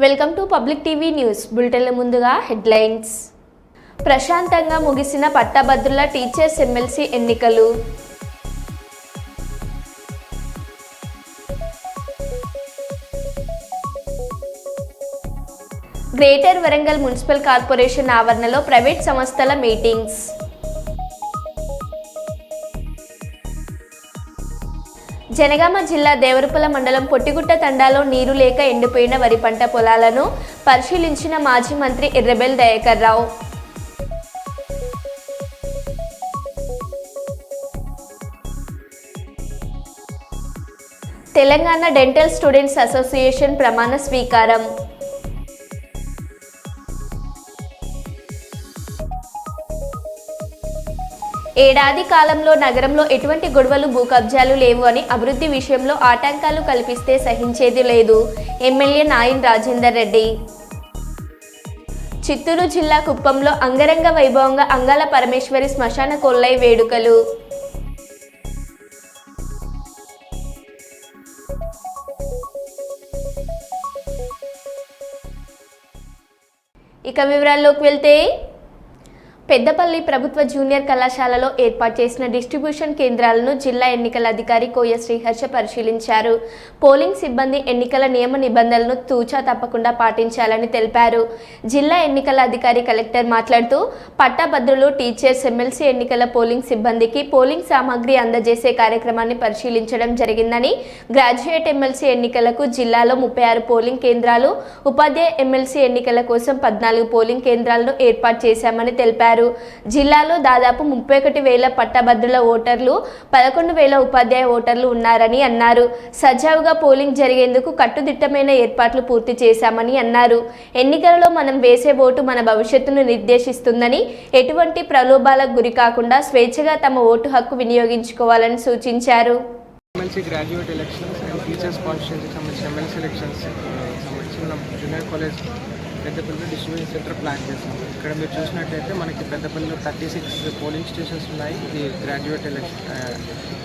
Welcome to public TV news బులెటిన్ల ముందుగా headlines. ప్రశాంతంగా ముగిసిన పట్టభద్రుల టీచర్స్ ఎమ్మెల్సీ ఎన్నికలు. గ్రేటర్ వరంగల్ మున్సిపల్ కార్పొరేషన్ ఆవరణలో ప్రైవేట్ సంస్థల మీటింగ్స్. జనగామ జిల్లా దేవరపల్లి మండలం పొట్టిగుట్ట తండాలో నీరు లేక ఎండిపోయిన వరి పంట పొలాలను పరిశీలించిన మాజీ మంత్రి Errabelli Dayakar Rao. Telangana dental students association ప్రమాణ స్వీకారం. ఏడాది కాలంలో నగరంలో ఎటువంటి గొడవలు భూ కబ్జాలు లేవు అని అభివృద్ధి విషయంలో ఆటంకాలు కల్పిస్తే సహించేది లేదు ఎమ్మెల్యే నాయన్ రాజేందర్ రెడ్డి. చిత్తూరు జిల్లా కుప్పంలో అంగరంగ వైభవంగా అంగాల పరమేశ్వరి శ్మశాన కొల్లై వేడుకలు. ఇక వివరాల్లోకి వెళ్తే పెద్దపల్లి ప్రభుత్వ జూనియర్ కళాశాలలో ఏర్పాటు చేసిన డిస్ట్రిబ్యూషన్ కేంద్రాలను జిల్లా ఎన్నికల అధికారి కోయ శ్రీహర్ష పరిశీలించారు. పోలింగ్ సిబ్బంది ఎన్నికల నియమ నిబంధనలను తూచా తప్పకుండా పాటించాలని తెలిపారు. జిల్లా ఎన్నికల అధికారి కలెక్టర్ మాట్లాడుతూ పట్టభద్రులు, టీచర్స్, ఎమ్మెల్సీ ఎన్నికల పోలింగ్ సిబ్బందికి పోలింగ్ సామాగ్రి అందజేసే కార్యక్రమాన్ని పరిశీలించడం జరిగిందని, గ్రాడ్యుయేట్ ఎమ్మెల్సీ ఎన్నికలకు జిల్లాలో 36 పోలింగ్ కేంద్రాలు, ఉపాధ్యాయ ఎమ్మెల్సీ ఎన్నికల కోసం 14 పోలింగ్ కేంద్రాలను ఏర్పాటు చేశామని తెలిపారు. జిల్లాలో దాదాపు 31,000 పట్టభద్రుల ఓటర్లు, 11,000 ఉపాధ్యాయ ఓటర్లు ఉన్నారని అన్నారు. సజావుగా పోలింగ్ జరిగేందుకు కట్టుదిట్టమైన ఏర్పాట్లు పూర్తి చేశామని అన్నారు. ఎన్నికలలో మనం వేసే ఓటు మన భవిష్యత్తును నిర్దేశిస్తుందని, ఎటువంటి ప్రలోభాలకు గురి కాకుండా స్వేచ్ఛగా తమ ఓటు హక్కు వినియోగించుకోవాలని సూచించారు. గ్రాడ్యుయేట్ ఎలక్షన్స్ అండ్ టీచర్స్ కాన్స్టిట్యూన్సీకి సంబంధించిన ఎమ్మెల్సీ ఎలక్షన్స్ సంబంధించిన జూనియర్ కాలేజ్ పెద్దపల్లిలో డిస్ట్రిబ్యూషన్ సెంటర్ ప్లాన్ చేసాము. ఇక్కడ మీరు చూసినట్టయితే మనకి పెద్దపల్లిలో 36 పోలింగ్ స్టేషన్స్ ఉన్నాయి ఇది గ్రాడ్యుయేట్ ఎలక్షన్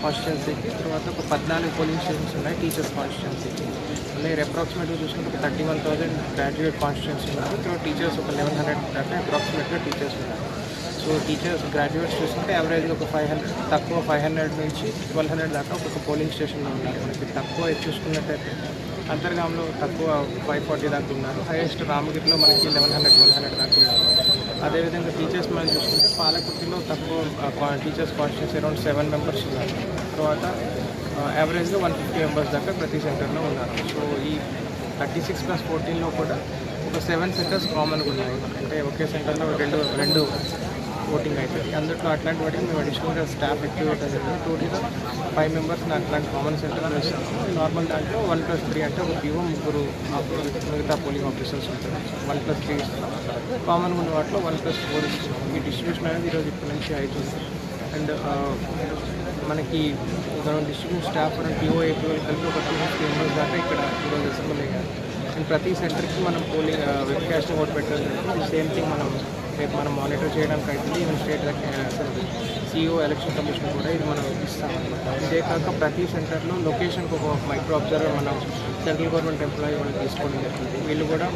కాన్స్టిట్యున్సీకి. తర్వాత ఒక 14 పోలింగ్ స్టేషన్స్ ఉన్నాయి టీచర్స్ కాన్స్టిట్యున్సీకి. మళ్ళీ అప్రాక్సిమేట్గా చూసుకుంటే 31,000 గ్రాడ్యుయేట్ కాన్స్టిట్యున్సీ ఉన్నారు. తర్వాత టీచర్స్ ఒక 1,100 దాకా అప్రాక్సిమేట్గా టీచర్స్ ఉన్నారు. సో టీచర్స్ గ్రాడ్యుయేట్స్ చూసుకుంటే యావరేజ్గా ఒక 500 తక్కువ 500 నుంచి 1,200 దాకా ఒక్కొక్క పోలింగ్ స్టేషన్లో ఉన్నారు. మనకి తక్కువ చూసుకున్నట్టయితే అంతర్గాంలో తక్కువ 540 దాకా ఉన్నారు. హైయెస్ట్ రామగిరిలో మనకి 1,100-1,200 దాకా ఉన్నారు. అదేవిధంగా టీచర్స్ మనం చూసుకుంటే పాలకుర్తిలో తక్కువ టీచర్స్ కాన్స్టిట్యూన్సీ అరౌండ్ 7 మెంబర్స్ ఉన్నారు. తర్వాత యావరేజ్గా 150 మెంబర్స్ దాకా ప్రతి సెంటర్లో ఉన్నారు. సో ఈ 36+14లో కూడా ఒక 7 సెంటర్స్ కామన్గా ఉన్నాయి. అంటే ఒకే సెంటర్లో రెండు ఓటింగ్ అవుతుంది. అందులో అట్లాంటి వాటికి మేము అడిషనల్గా స్టాఫ్ యాక్టివేట్ అయ్యింది. టోటల్గా 5 మెంబర్స్ అట్లాంటి కామన్ సెంటర్లో వేస్తాము. నార్మల్ దాంట్లో 1+3 అంటే ఒక పిఓ, 3 మిగతా పోలింగ్ ఆఫీసర్స్ ఉంటారు. 1+3 ఇస్తున్నాం. కామన్గా ఉన్న వాటిలో 1+4 ఇస్తున్నాం. ఈ డిస్ట్రిబ్యూషన్ అనేది ఈరోజు ఇప్పటి నుంచి అవుతుంది. అండ్ మనకి distribution staff and PO, APO కలిపి ఒక 250 మెంబర్స్ దాకా ఇక్కడ ఈరోజు అసెంబ్లీ అయ్యారు. అండ్ ప్రతి సెంటర్కి మనం పోలింగ్ వెబ్కాస్టింగ్ ఓట్ పెట్టాలి. సేమ్ థింగ్ రేపు మనం మానిటర్ చేయడానికి అవుతుంది. Even state CEO election commission కూడా ఇది మనం ఇస్తామన్నమాట. ఇదే కాక ప్రతి సెంటర్లో లొకేషన్కి ఒక మైక్రో అబ్జర్వర్ మనం సెంట్రల్ గవర్నమెంట్ ఎంప్లాయీ మనం తీసుకోవడం జరుగుతుంది. వీళ్ళు కూడా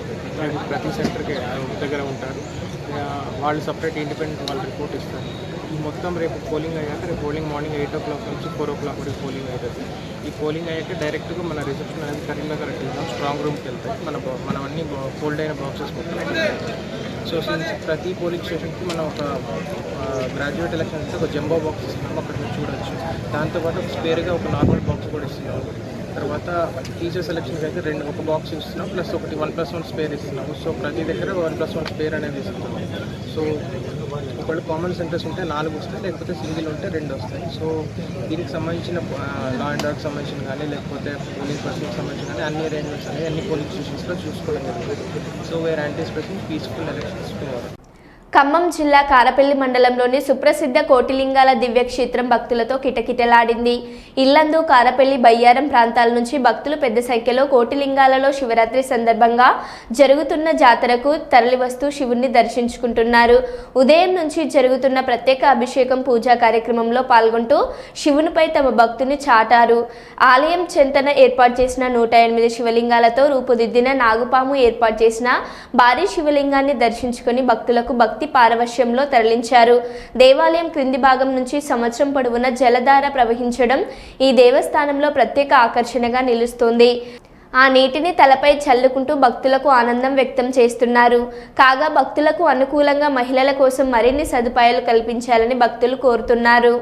ప్రతి సెంటర్కి దగ్గర ఉంటారు. వాళ్ళు సపరేట్ ఇండిపెండెంట్ వాళ్ళు రిపోర్ట్ ఇస్తారు. ఈ మొత్తం రేపు పోలింగ్ అయ్యాక రేపు పోలింగ్ మార్నింగ్ 8 o'clock నుంచి 4 o'clock వరకు పోలింగ్ అవుతుంది. ఈ పోలింగ్ అయ్యాక డైరెక్ట్గా మన రిసెప్షన్ అనేది కరీంనగర్ వెళ్తాం, స్ట్రాంగ్ రూమ్కి వెళ్తాయి. మనం అన్ని ఫోల్డ్ అయిన బాక్సెస్ మొత్తం. సో ప్రతి పోలింగ్ స్టేషన్కి మనం ఒక గ్రాడ్యుయేట్ ఎలక్షన్ అంటే ఒక జంబో బాక్స్ ఇస్తున్నాము, అక్కడ మీరు చూడొచ్చు. దాంతోపాటు స్పేర్గా ఒక నార్మల్ బాక్స్ కూడా ఇస్తున్నాము. తర్వాత టీచర్స్ ఎలక్షన్కి అయితే ఒక బాక్స్ ఇస్తున్నాం, ప్లస్ ఒకటి 1+1 స్పేర్ ఇస్తున్నాము. సో ప్రతి దగ్గర 1+1 స్పేర్ అనేది ఇస్తున్నాము. సో ఒకవేళ కామన్ సెంటర్స్ ఉంటే 4 వస్తాయి, లేకపోతే సింగిల్ ఉంటే 2 వస్తాయి. సో దీనికి సంబంధించిన లా అండ్ ఆర్డర్కి సంబంధించిన కానీ, లేకపోతే పోలింగ్ పర్సన్కి సంబంధించిన కానీ అన్ని అరేంజ్మెంట్స్ అనేవి అన్ని పోలింగ్ స్టేషన్స్లో చూసుకోవడం జరుగుతుంది. So where anticipating peaceful elections tomorrow. Khammam జిల్లా కారపల్లి మండలంలోని సుప్రసిద్ధ కోటిలింగాల దివ్యక్షేత్రం భక్తులతో కిటకిటలాడింది. ఇల్లందు, కారపల్లి, బయ్యారం ప్రాంతాల నుంచి భక్తులు పెద్ద సంఖ్యలో కోటిలింగాలలో శివరాత్రి సందర్భంగా జరుగుతున్న జాతరకు తరలివస్తూ శివుణ్ణి దర్శించుకుంటున్నారు. ఉదయం నుంచి జరుగుతున్న ప్రత్యేక అభిషేకం పూజా కార్యక్రమంలో పాల్గొంటూ శివునిపై తమ భక్తుని చాటారు. ఆలయం చెంతన ఏర్పాటు చేసిన 108 శివలింగాలతో రూపుదిద్దిన నాగుపాము ఏర్పాటు చేసిన భారీ శివలింగాన్ని దర్శించుకుని భక్తులకు భక్తి పారవశ్యంలో తరలించారు. దేవాలయం క్రింది భాగం నుంచి సంవత్సరం పొడవున జలధార ప్రవహించడం ఈ దేవస్థానంలో ప్రత్యేక ఆకర్షణగా నిలుస్తోంది. ఆ నీటిని తలపై చల్లుకుంటూ భక్తులకు ఆనందం వ్యక్తం చేస్తున్నారు. కాగా భక్తులకు అనుకూలంగా మహిళల కోసం మరిన్ని సదుపాయాలు కల్పించాలని భక్తులు కోరుతున్నారు.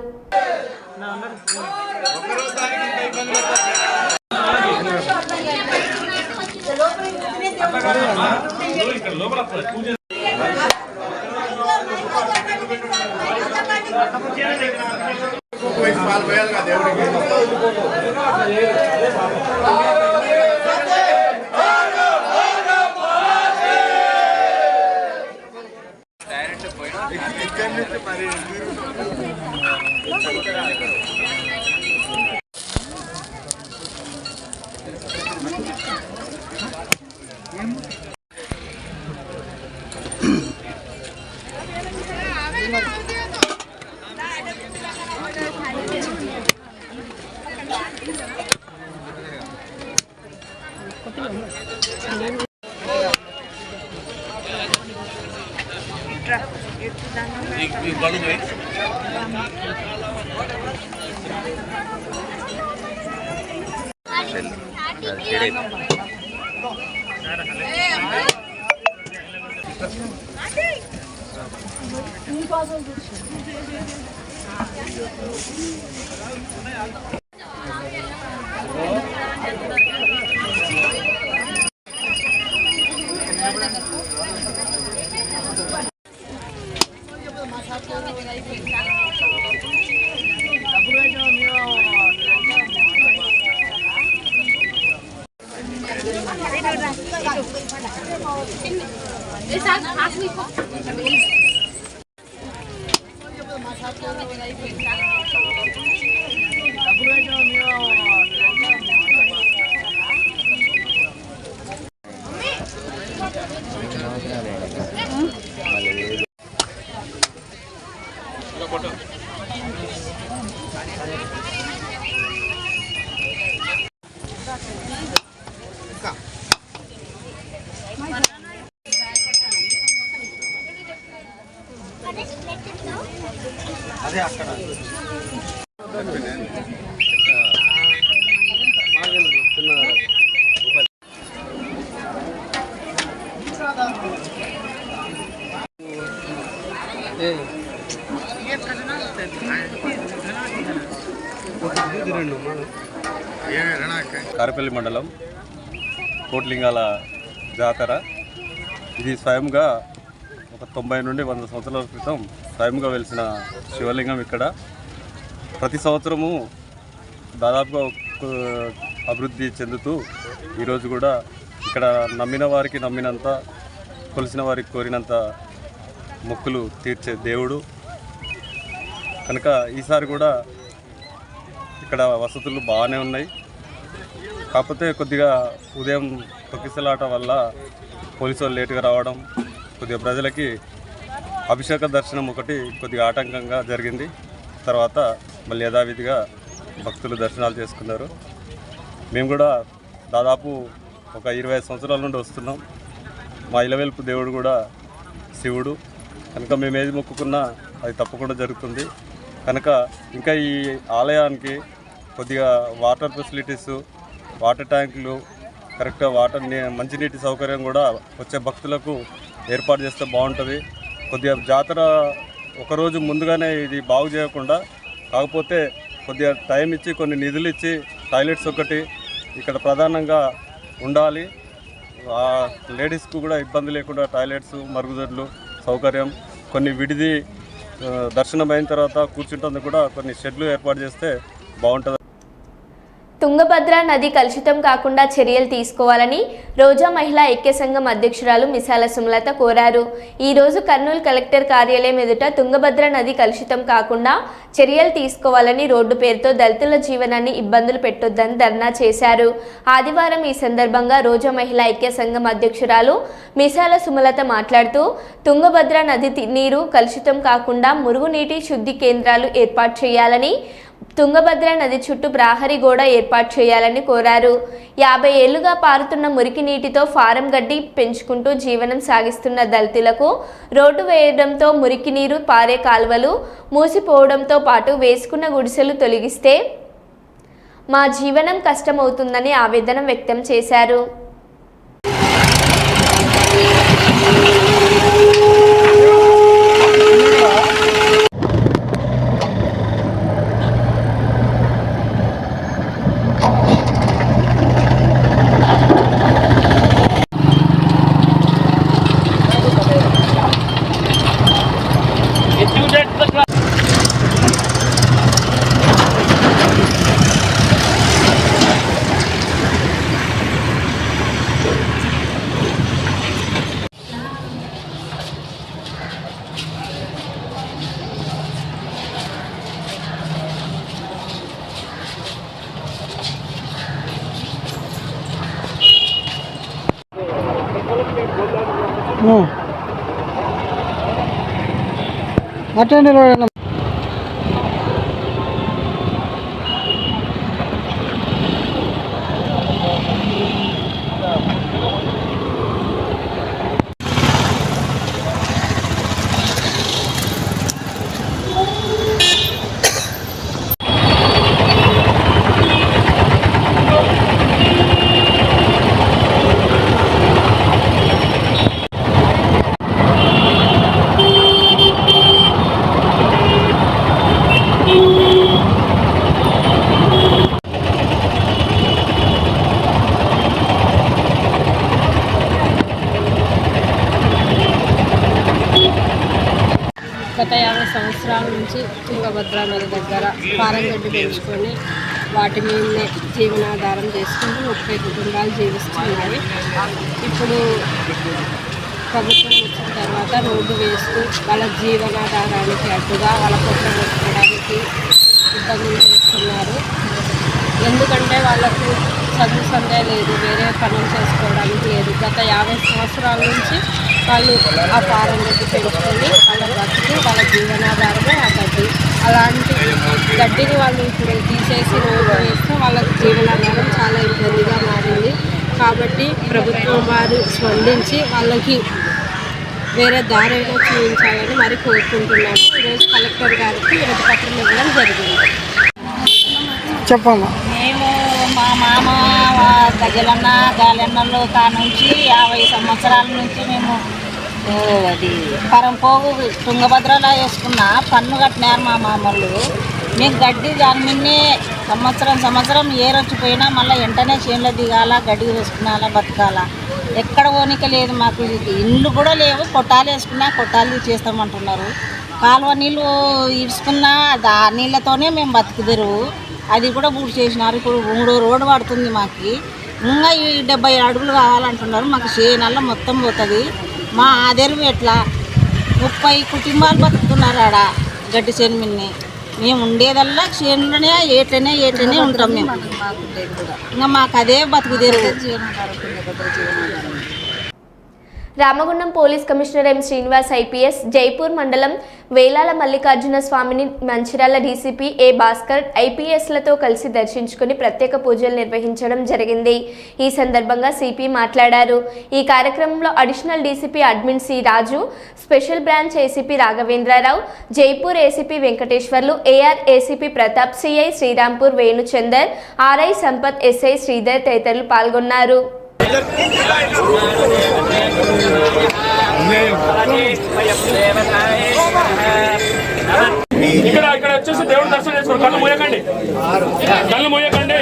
కారపల్లి మండలం కోటిలింగాల జాతర ఇది స్వయంగా ఒక 90 నుండి 100 సంవత్సరాల క్రితం స్వయంగా వెలిసిన శివలింగం. ఇక్కడ ప్రతి సంవత్సరము దాదాపుగా అభివృద్ధి చెందుతూ ఈరోజు కూడా ఇక్కడ నమ్మిన వారికి నమ్మినంత, కొలిసిన వారికి కోరినంత మొక్కులు తీర్చే దేవుడు కనుక ఈసారి కూడా ఇక్కడ వసతులు బాగానే ఉన్నాయి. కాకపోతే కొద్దిగా ఉదయం తొక్కిసలాట వల్ల పోలీసు వాళ్ళు లేటుగా రావడం, కొద్దిగా ప్రజలకి అభిషేక దర్శనం ఒకటి కొద్దిగా ఆటంకంగా జరిగింది. తర్వాత మళ్ళీ యథావిధిగా భక్తులు దర్శనాలు చేసుకున్నారు. మేము కూడా దాదాపు ఒక 25 సంవత్సరాల నుండి వస్తున్నాం. మా ఇలవెల్పు దేవుడు కూడా శివుడు కనుక మేము ఏది మొక్కుకున్నా అది తప్పకుండా జరుగుతుంది. కనుక ఇంకా ఈ ఆలయానికి కొద్దిగా వాటర్ ఫెసిలిటీసు, వాటర్ ట్యాంకులు, కరెక్ట్గా మంచినీటి సౌకర్యం కూడా వచ్చే భక్తులకు ఏర్పాటు చేస్తే బాగుంటుంది. కొద్దిగా జాతర ఒకరోజు ముందుగానే ఇది బాగు చేయకుండా, కాకపోతే కొద్దిగా టైం ఇచ్చి కొన్ని నిధులు ఇచ్చి టాయిలెట్స్ ఒకటి ఇక్కడ ప్రధానంగా ఉండాలి. లేడీస్కు కూడా ఇబ్బంది లేకుండా టాయిలెట్స్, మరుగుదొడ్లు సౌకర్యం, కొన్ని విడిది దర్శనం అయిన తర్వాత కూర్చుంటుంది కూడా కొన్ని షెడ్లు ఏర్పాటు చేస్తే బాగుంటుంది. తుంగభద్ర నది కలుషితం కాకుండా చర్యలు తీసుకోవాలని రోజా మహిళా ఐక్య సంఘం అధ్యక్షురాలు మిసాల సుమలత కోరారు. ఈ రోజు కర్నూలు కలెక్టర్ కార్యాలయం ఎదుట తుంగభద్ర నది కలుషితం కాకుండా చర్యలు తీసుకోవాలని రోడ్డు పేరుతో దళితుల జీవనాన్ని ఇబ్బందులు పెట్టొద్దని ధర్నా చేశారు. ఆదివారం ఈ సందర్భంగా రోజా మహిళా ఐక్య సంఘం అధ్యక్షురాలు మిసాల సుమలత మాట్లాడుతూ తుంగభద్ర నది నీరు కలుషితం కాకుండా మురుగునీటి శుద్ధి కేంద్రాలు ఏర్పాటు చేయాలని, తుంగభద్ర నది చుట్టూ ప్రహరీ గోడ ఏర్పాటు చేయాలని కోరారు. 50 ఏళ్లుగా పారుతున్న మురికి నీటితో ఫారం గడ్డి పెంచుకుంటూ జీవనం సాగిస్తున్న దళితులకు రోడ్డు వేయడంతో మురికి నీరు పారే కాలువలు మూసిపోవడంతో పాటు వేసుకున్న గుడిసెలు తొలగిస్తే మా జీవనం కష్టమవుతుందని ఆవేదన వ్యక్తం చేశారు. అటెండ్ గత 50 సంవత్సరాల నుంచి తుంగభద్ర నది దగ్గర పారంగడ్డి పెంచుకొని వాటి మీదనే జీవనాధారం చేసుకుంటూ 30 కుటుంబాలు జీవిస్తున్నాయి. ఇప్పుడు ప్రభుత్వం వచ్చిన తర్వాత రోడ్డు వేస్తూ వాళ్ళ జీవనాధారానికి అడ్డుగా వాళ్ళ కొత్త పెట్టుకోవడానికి ఇబ్బందులు చేస్తున్నారు. ఎందుకంటే వాళ్ళకు చదువు సందే లేదు, వేరే పనులు చేసుకోవడానికి లేదు. గత 50 సంవత్సరాల నుంచి వాళ్ళు ఆ పారంగడ్డి పెంచుకొని వాళ్ళ బతుకు వాళ్ళ జీవనాధారమే ఆ గడ్డి. అలాంటి గడ్డిని వాళ్ళు ఇప్పుడు తీసేసి రోడ్డు వేస్తే వాళ్ళ జీవనాధారం చాలా ఇబ్బందిగా మారింది. కాబట్టి ప్రభుత్వం వారు స్పందించి వాళ్ళకి వేరే దారిలో చూపించాలని మరి కోరుకుంటున్నాము. ఈరోజు కలెక్టర్ గారికి వినతిపత్రం ఇవ్వడం జరిగింది. చెప్పమ్మా. మేము మా మామ గజలన్న గాలన్నలు కానుంచి 50 సంవత్సరాల నుంచి మేము అది పరంపోగు తుంగభద్రలో వేసుకున్న పన్ను కట్టినారు మా మామూలు. మేము గడ్డి దాని మీదనే సంవత్సరం ఏరొచ్చిపోయినా మళ్ళీ వెంటనే చేనులో దిగాల, గడ్డి వేసుకున్నాలా, బతకాలా. ఎక్కడ పోనీక లేదు మాకు. ఇండ్లు కూడా లేవు, కొట్టాలు వేసుకున్నా కొట్టాలు చేస్తామంటున్నారు. కాలువ నీళ్ళు ఇడుచుకున్నా ఆ నీళ్ళతోనే మేము బతుకుదెరువు. అది కూడా పూర్తి చేసినారు. ఇప్పుడు 3 రోడ్డు పడుతుంది మాకు. ఇంకా ఈ 70 అడుగులు కావాలంటున్నారు. మాకు చేనల్ల మొత్తం పోతుంది. మా ఆదెరువు ఎట్లా 30 కుటుంబాలు బతుకుతున్నారు ఆడ గడ్డి చేను మిన్ని. మేము ఉండేదల్లా చేనులోనే ఏట్లనే ఉంటాం మేము. ఇంకా మాకు అదే బతుకుదెరువు. Ramagundam police commissioner M Srinivas IPS, Jaipur మండలం వేలాల మల్లికార్జున స్వామిని మంచిర్యాల డీసీపీ ఏ భాస్కర్ ఐపీఎస్లతో కలిసి దర్శించుకుని ప్రత్యేక పూజలు నిర్వహించడం జరిగింది. ఈ సందర్భంగా సిపి మాట్లాడారు. ఈ కార్యక్రమంలో additional DCP admin C Raju, special branch ACP Raghavendra Rao, Jaipur ACP Venkateswarlu, AR ACP Pratap, CI Srirampur Venu Chander, RI Sampath, SI Sridhar తదితరులు పాల్గొన్నారు. ఇక్కడ వచ్చేసి దేవుడు దర్శనం చేసుకోండి. కళ్ళు మూయకండి.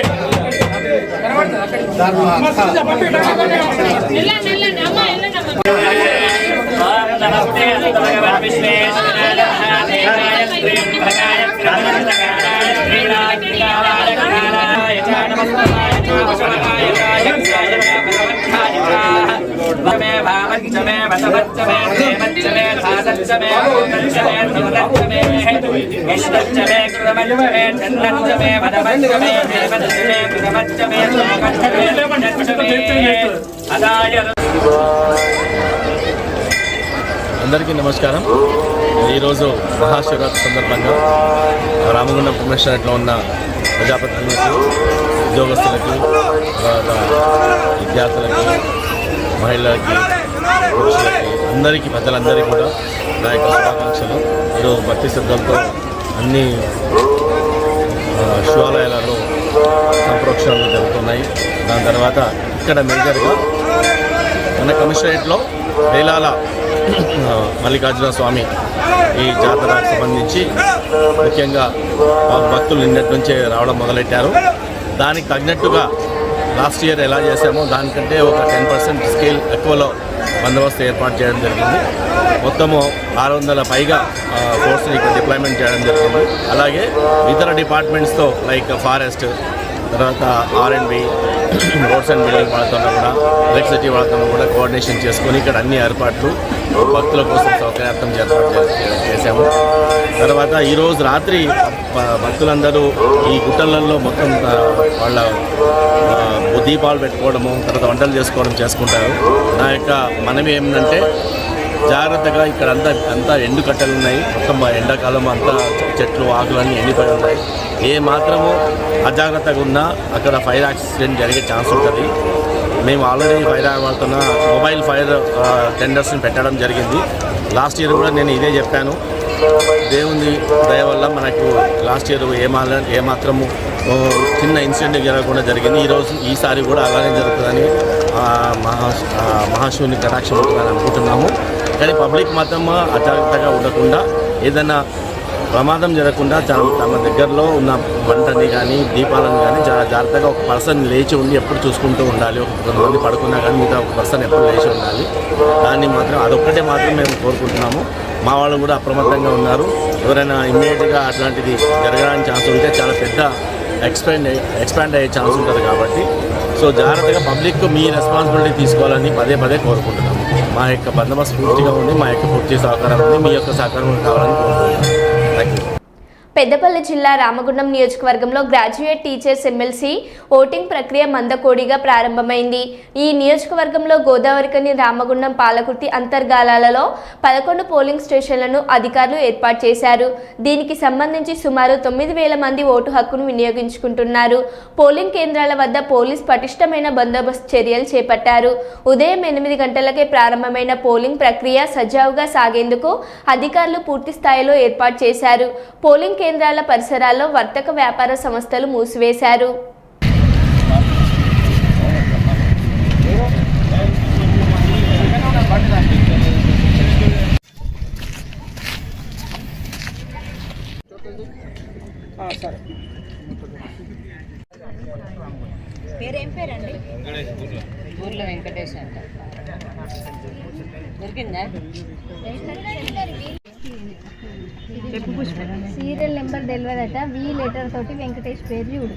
అందరికీ నమస్కారం. ఈరోజు మహాశివరాత్రి సందర్భంగా రామగుండం కమిషనరేట్లో ఉన్న ప్రజాప్రతినిధులకు, ఉద్యోగస్తులకి, తర్వాత విద్యార్థులకి, మహిళలకి, పురుషులకి, అందరికీ ప్రజలందరికీ కూడా నా యొక్క శుభాకాంక్షలు. ఈరోజు భక్తి శ్రద్ధలతో అన్ని శివాలయాలలో సంప్రోక్షణలు జరుగుతున్నాయి. దాని తర్వాత ఇక్కడ మేజర్గా మన కమిషనరేట్లో రేలాల మల్లికార్జున స్వామి ఈ జాతరకు సంబంధించి ముఖ్యంగా భక్తులు నిన్నటి నుంచే రావడం మొదలెట్టారు. దానికి తగినట్టుగా లాస్ట్ ఇయర్ ఎలా చేశామో దానికంటే ఒక 10% స్కేల్ ఎక్కువలో బందోబస్తు ఏర్పాటు చేయడం జరిగింది. మొత్తము 600 పైగా ఫోర్స్ని ఇక్కడ డిప్లాయ్మెంట్ చేయడం జరిగింది. అలాగే ఇతర డిపార్ట్మెంట్స్తో లైక్ ఫారెస్ట్, తర్వాత R&B, రోడ్స్ అండ్ బిల్డింగ్ వాళ్ళతో కూడా, ఎలక్ట్రిసిటీ వాళ్ళతో కూడా కోఆర్డినేషన్ చేసుకొని ఇక్కడ అన్ని ఏర్పాట్లు భక్తుల కోసం సౌకర్యార్థం ఏర్పాటు చేశాము. తర్వాత ఈరోజు రాత్రి భక్తులందరూ ఈ గుట్టలలో మొత్తం వాళ్ళ దీపాలు పెట్టుకోవడము, తర్వాత వంటలు చేసుకోవడం చేసుకుంటారు. నా యొక్క మనవి ఏమిటంటే జాగ్రత్తగా ఇక్కడ అంతా ఎండు కట్టెలు ఉన్నాయి. మొత్తం ఎండాకాలం అంతా చెట్లు ఆకులన్నీ ఎండిపోయి ఉన్నాయి. ఏ మాత్రము అజాగ్రత్తగా ఉన్నా అక్కడ ఫైర్ యాక్సిడెంట్ జరిగే ఛాన్స్ ఉంటుంది. మేము ఆల్రెడీ ఫైర్ వాడుతున్న మొబైల్ ఫైర్ టెండర్స్ని పెట్టడం జరిగింది. లాస్ట్ ఇయర్ కూడా నేను ఇదే చెప్పాను. దేవుని దయ వల్ల మనకు లాస్ట్ ఇయర్ ఏమాత్రము చిన్న ఇన్సిడెంట్ జరగకుండా జరిగింది. ఈసారి కూడా అలానే జరుగుతుందని మహాశివుని కటాక్షం ఉంటుందని అనుకుంటున్నాము. కానీ పబ్లిక్ మాత్రం అజాగ్రత్తగా ఉండకుండా, ఏదైనా ప్రమాదం జరగకుండా తమ దగ్గరలో ఉన్న వంటని కానీ దీపాలను కానీ జాగ్రత్తగా ఒక పర్సన్ లేచి ఉండి ఎప్పుడు చూసుకుంటూ ఉండాలి. కొంతమంది పడుకున్నా కానీ మిగతా ఒక పర్సన్ ఎప్పుడు లేచి ఉండాలి. దాన్ని మాత్రం అదొక్కటే మాత్రం మేము కోరుకుంటున్నాము. మా వాళ్ళు కూడా అప్రమత్తంగా ఉన్నారు. ఎవరైనా ఇమ్మీడియట్గా అట్లాంటిది జరగడానికి ఛాన్స్ ఉంటే చాలా పెద్ద ఎక్స్పాండ్ అయ్యే ఛాన్స్ ఉంటుంది. కాబట్టి సో జాగ్రత్తగా పబ్లిక్ మీ రెస్పాన్సిబిలిటీ తీసుకోవాలని పదే కోరుకుంటున్నాము. మా యొక్క బందోబస్తు పూర్తిగా ఉంది. మా యొక్క పూర్తి సహకారం ఉంది. మీ యొక్క సహకారం కావాలని కోరుకుంటున్నాము. Thank you. పెద్దపల్లి జిల్లా రామగుండం నియోజకవర్గంలో గ్రాడ్యుయేట్ టీచర్స్ ఎమ్మెల్సీ ఓటింగ్ ప్రక్రియ మందకోడిగా ప్రారంభమైంది. ఈ నియోజకవర్గంలో గోదావరికని, రామగుండం, పాలకుర్తి అంతర్గాలాలలో 11 పోలింగ్ స్టేషన్లను అధికారులు ఏర్పాటు చేశారు. దీనికి సంబంధించి సుమారు 9,000 మంది ఓటు హక్కును వినియోగించుకుంటున్నారు. పోలింగ్ కేంద్రాల వద్ద పోలీస్ పటిష్టమైన బందోబస్తు చర్యలు చేపట్టారు. ఉదయం 8 గంటలకే ప్రారంభమైన పోలింగ్ ప్రక్రియ సజావుగా సాగేందుకు అధికారులు పూర్తి స్థాయిలో ఏర్పాటు చేశారు. పోలింగ్ కేంద్రాల పరిసరాల్లో వర్తక వ్యాపార సంస్థలు మూసివేశారు. పేరేం పేరండి? ఊర్లో వెంకటేష్ అంట. దొరికిందా? సీరియల్ నెంబర్ తెలియదట. వి లెటర్ తోటి వెంకటేష్ పేరు చూడు.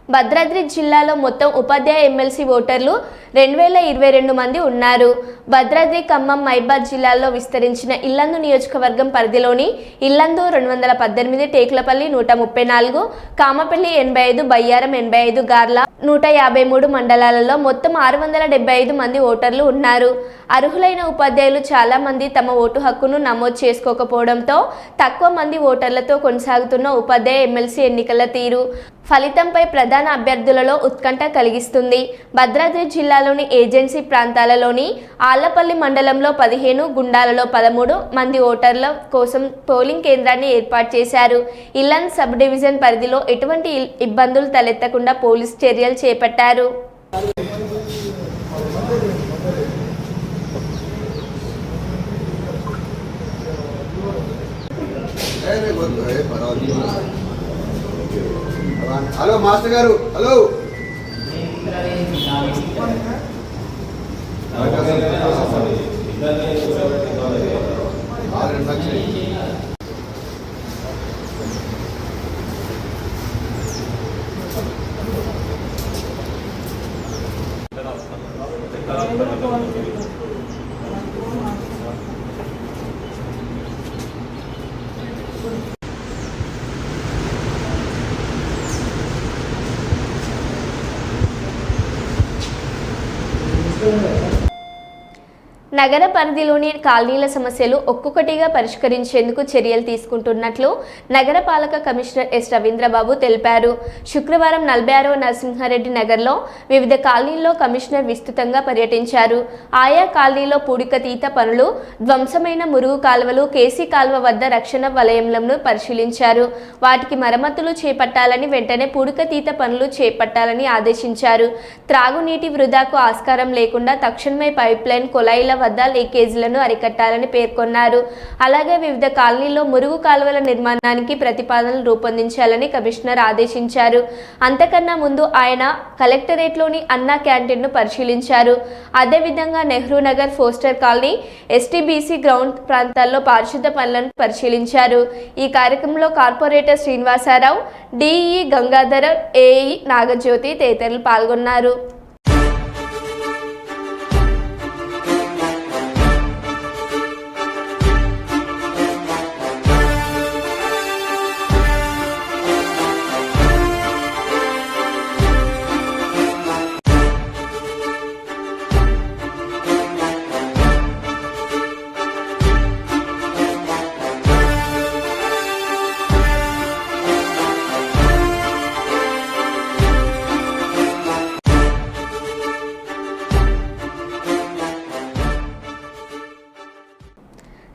భద్రాద్రి జిల్లాలో మొత్తం ఉపాధ్యాయ ఎమ్మెల్సీ ఓటర్లు 2022 మంది ఉన్నారు. భద్రాద్రి, ఖమ్మం, మైబాద్ జిల్లాల్లో విస్తరించిన ఇల్లందు నియోజకవర్గం పరిధిలోని ఇల్లందు 218, టేకులపల్లి 134, కామపల్లి 85, బయ్యారం 85, గార్ల 153 మండలాలలో మొత్తం 675 మంది ఓటర్లు ఉన్నారు. అర్హులైన ఉపాధ్యాయులు చాలా మంది తమ ఓటు హక్కును నమోదు చేసుకోకపోవడంతో తక్కువ మంది ఓటర్లతో కొనసాగుతున్న ఉపాధ్యాయ ఎమ్మెల్సీ ఎన్నికల తీరు ఫలితంపై ప్రధాన అభ్యర్థులలో ఉత్కంఠ కలిగిస్తుంది. భద్రాద్రి జిల్లాలోని ఏజెన్సీ ప్రాంతాలలోని ఆళ్లపల్లి మండలంలో 15, గుండాలలో 13 మంది ఓటర్ల కోసం పోలింగ్ కేంద్రాన్ని ఏర్పాటు చేశారు. ఇల్లంద్ సబ్ డివిజన్ పరిధిలో ఎటువంటి ఇబ్బందులు తలెత్తకుండా పోలీసు చర్యలు చేపట్టారు. హలో మాస్టర్ గారు, హలో. నగర పరిధిలోని కాలనీల సమస్యలు ఒక్కొక్కటిగా పరిష్కరించేందుకు చర్యలు తీసుకుంటున్నట్లు నగరపాలక కమిషనర్ ఎస్ రవీంద్రబాబు తెలిపారు. శుక్రవారం 46వ నరసింహారెడ్డి నగర్లో వివిధ కాలనీల్లో కమిషనర్ విస్తృతంగా పర్యటించారు. ఆయా కాలనీలో పూడికతీత పనులు, ధ్వంసమైన మురుగు కాలువలు, కేసీ కాలువ వద్ద రక్షణ వలయంలను పరిశీలించారు. వాటికి మరమ్మతులు చేపట్టాలని, వెంటనే పూడికతీత పనులు చేపట్టాలని ఆదేశించారు. త్రాగునీటి వృధాకు ఆస్కారం లేకుండా తక్షణమే పైప్లైన్, కొలాయిల వద్ద లీకేజీలను అరికట్టాలని పేర్కొన్నారు. అలాగే వివిధ కాలనీల్లో మురుగు కాలువల నిర్మాణానికి ప్రతిపాదనలు రూపొందించాలని కమిషనర్ ఆదేశించారు. అంతకన్నా ముందు ఆయన కలెక్టరేట్లోని అన్నా క్యాంటీన్ను పరిశీలించారు. అదేవిధంగా Nehru Nagar, Foster colony, STBC ground ప్రాంతాల్లో పారిశుద్ధ పనులను పరిశీలించారు. ఈ కార్యక్రమంలో corporator Srinivasarao, DE Gangadhara, AE Nagajyothi తదితరులు పాల్గొన్నారు.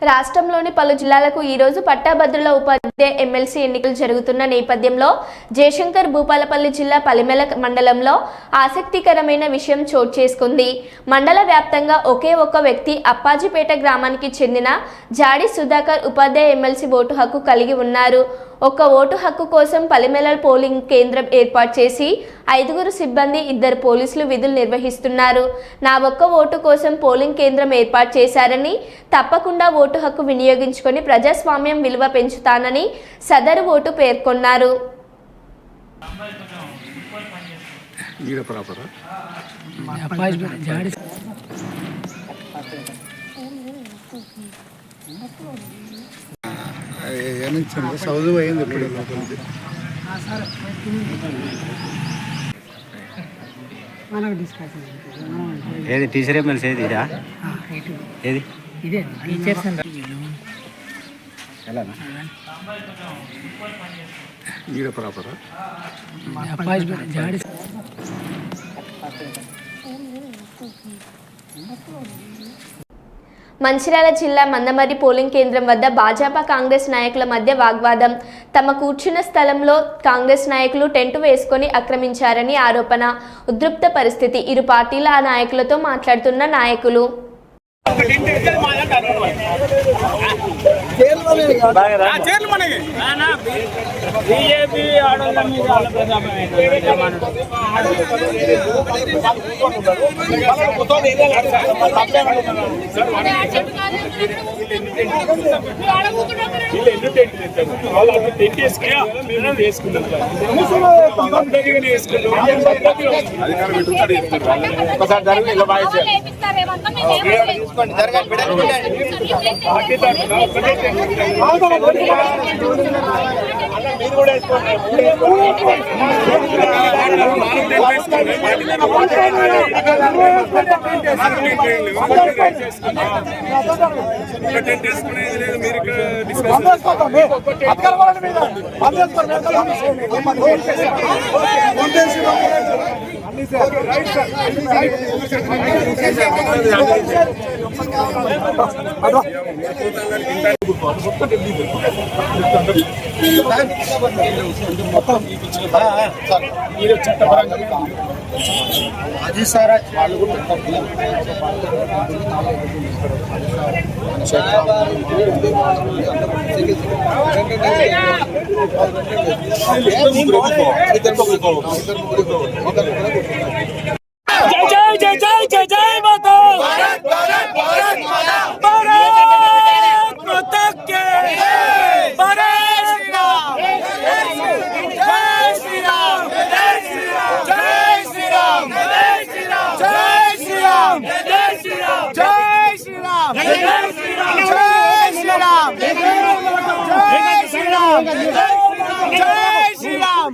రాష్ట్రంలోని పలు జిల్లాలకు ఈరోజు పట్టాభద్రుల ఉపాధ్యాయ ఎమ్మెల్సీ ఎన్నికలు జరుగుతున్న నేపథ్యంలో జయశంకర్ భూపాలపల్లి జిల్లా పలిమెల మండలంలో ఆసక్తికరమైన విషయం చోటు చేసుకుంది. మండల వ్యాప్తంగా ఒకే ఒక్క వ్యక్తి అప్పాజిపేట గ్రామానికి చెందిన జాడి సుధాకర్ ఉపాధ్యాయ ఎమ్మెల్సీ ఓటు హక్కు కలిగి ఉన్నారు. ఒక్క ఓటు హక్కు కోసం పలిమెల పోలింగ్ కేంద్రం ఏర్పాటు చేసి 5 సిబ్బంది, 2 పోలీసులు విధులు నిర్వహిస్తున్నారు. నా ఒక్క ఓటు కోసం పోలింగ్ కేంద్రం ఏర్పాటు చేశారని, తప్పకుండా ఓటు హక్కు వినియోగించుకొని ప్రజాస్వామ్యం విలువ పెంచుతానని సదరు ఓటు పేర్కొన్నారు. చదువు అయింది ఇప్పుడు ఏది టీచర్ ఎమ్మెల్సీ ఏది ఏది ఇదే టీచర్స్ ఈడ ప్రాపరా జాడి మంచిర్యాల జిల్లా మందమర్రి పోలింగ్ కేంద్రం వద్ద భాజపా కాంగ్రెస్ నాయకుల మధ్య వాగ్వాదం. తమ కూర్చున్న స్థలంలో కాంగ్రెస్ నాయకులు టెంటు వేసుకొని ఆక్రమించారని ఆరోపణ. ఉద్రిక్త పరిస్థితి. ఇరు పార్టీల నాయకులతో మాట్లాడుతున్న నాయకులు. బీజేపీ ఆడోళ్ళ మీద అది సార్ వాళ్ళు जय माता भारत माता के भारत श्री राम जय श्री राम जय श्री राम जय श्री राम जय श्री राम जय श्री राम जय श्री राम जय श्री राम जय श्री राम जय श्री राम जय श्री राम जय श्री राम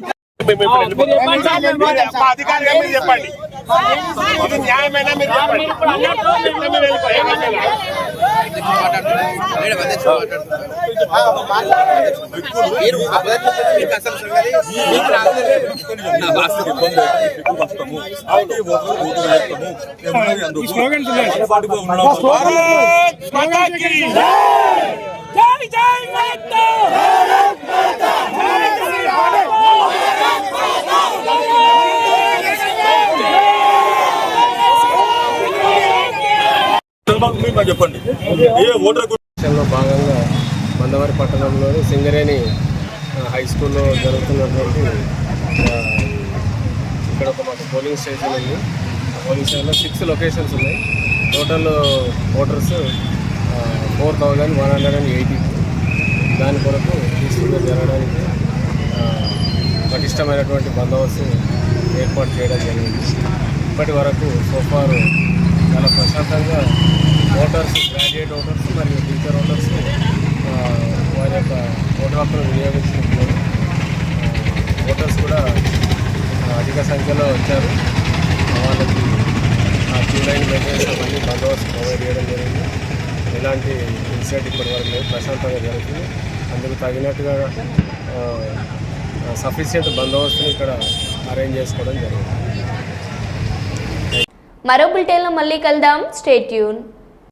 అధికారిగా మీరు చెప్పండి ఇది న్యాయమైన మీరు చెప్పండి. భాగంగా మందవారి పట్టణంలోని సింగరేణి హై స్కూల్లో జరుగుతున్నటువంటి ఇక్కడ ఒక మాకు పోలింగ్ స్టేషన్ ఉంది. పోలింగ్ స్టేషన్లో 6 లొకేషన్స్ ఉన్నాయి. Total voters 4180. దాని కొరకు తీసుకుని జరగడానికి పటిష్టమైనటువంటి బందోబస్తు ఏర్పాటు చేయడం జరిగింది. ఇప్పటి వరకు సోఫారు చాలా ప్రశాంతంగా ఓటర్స్, గ్రాడ్యుయేట్ ఓటర్స్ మరియు టీచర్ ఓటర్స్ వారి యొక్క ఓటు హక్కును వినియోగించుకుంటున్నారు. ఓటర్స్ కూడా అధిక సంఖ్యలో వచ్చారు. వాళ్ళకి క్యూ లైన్ మెయింటెనెన్స్ అవన్నీ బందోబస్తు ప్రొవైడ్ చేయడం జరిగింది. ఎలాంటి ఇన్సిడెంట్ ఇప్పటి వరకు లేదు, ప్రశాంతంగా జరుగుతుంది. అందుకు తగినట్టుగా సఫిషియెంట్ బందోబస్తుని ఇక్కడ అరేంజ్ చేసుకోవడం జరిగింది. మరో బులెటిన్లో మళ్ళీ కలుద్దాం. Stay tune.